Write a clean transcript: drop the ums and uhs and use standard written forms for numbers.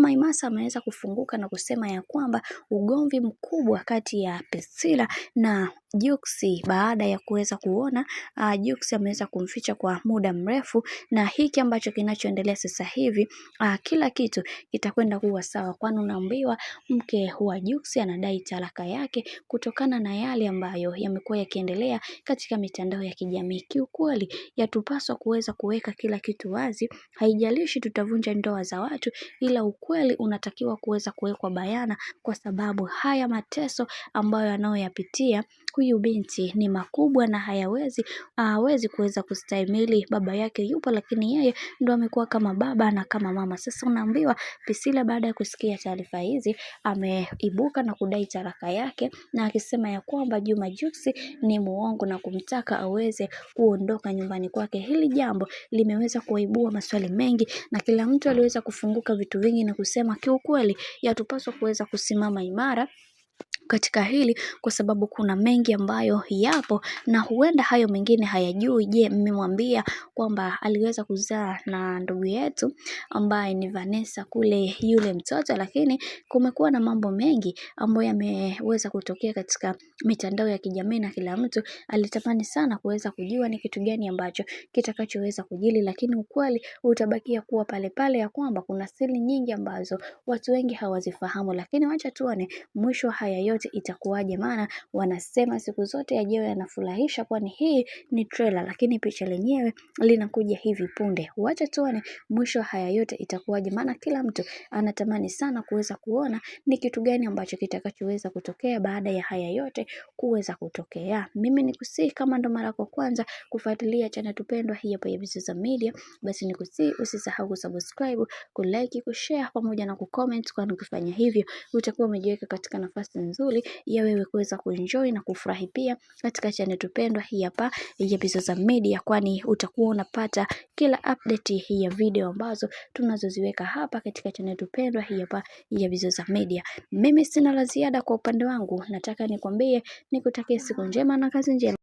Maimasa ameweza kufunguka na kusema ya kwamba ugomvi mkubwa kati ya Priscilla na Jux baada ya kuweza kuona Jux ameweza kumficha kwa muda mrefu, na hiki ambacho kinachoendelea sasa hivi kila kitu kitakwenda kuwa sawa, kwani unaambiwa mke wa Jux anadai talaka yake kutokana na yale ambayo yamekuwa yakiendelea katika mitandao ya kijamii. Kiukweli yatupaswa kuweza kuweka kila kitu wazi, haijalishi tutavunja ndoa za watu, ila ukweli unatakiwa kuweza kuwekwa bayana, kwa sababu haya mateso ambayo anayoyapitia huyu binti ni makubwa na hawezi kuweza kustahimili. Baba yake yupo, lakini yeye ndo amekuwa kama baba na kama mama. Sasa unaambiwa Priscilla baada ya kusikia taarifa hizi ameibuka na kudai talaka yake, na akisema ya kwamba Juma Jux ni muongo na kumtaka aweze kuondoka nyumbani kwake. Hili jambo limeweza kuibua maswali mengi, na kila mtu aliweza kufunguka vitu vingi na kusema kiukweli yatupaswa kuweza kusimama imara katika hili, kwa sababu kuna mengi ambayo yapo na huenda hayo mengine hayajui. Je, mmemwambia kwamba aliweza kuzaa na ndugu yetu ambaye ni Vanessa kule yule mtoto, lakini kumekuwa na mambo mengi ambayo yameweza kutokea katika mitandao ya kijamii, na kila mtu alitamani sana kuweza kujua ni kitu gani ambacho kitakachoweza kujili, lakini ukweli utabakia kuwa pale pale ya kwamba kuna siri nyingi ambazo watu wengi hawazifahamu. Lakini wacha tuone mwisho haya yote itakuwaje, maana wanasema siku zote yajayo yanafurahisha, kwani hii ni trailer, lakini picha lenyewe linakuja hivi punde. Wacha tuone mwisho haya yote itakuwaje, maana kila mtu anatamani sana kuweza kuona ni kitu gani ambacho kitakachoweza kutokea baada ya haya yote kuweza kutokea. Mimi nikusii, kama ndo mara kwa kwanza kufuatilia channel tupendwa hii hapa ya Bizoza Media, basi nikusii usisahau kusubscribe, kulike, kushare pamoja na kucomment, kwani ukifanya hivyo utakuwa umejiweka katika nafasi nzuri ya wewe kuweza kuenjoy na kufurahi pia katika channel tupendwa hii hapa ya Bizoza Media, kwani utakuwa unapata kila update ya video ambazo tunazoziweka hapa katika channel tupendwa hii hapa ya Bizoza Media. Mimi sina la ziada kwa upande wangu, nataka nikwambie nikutakie siku njema na kazi njema.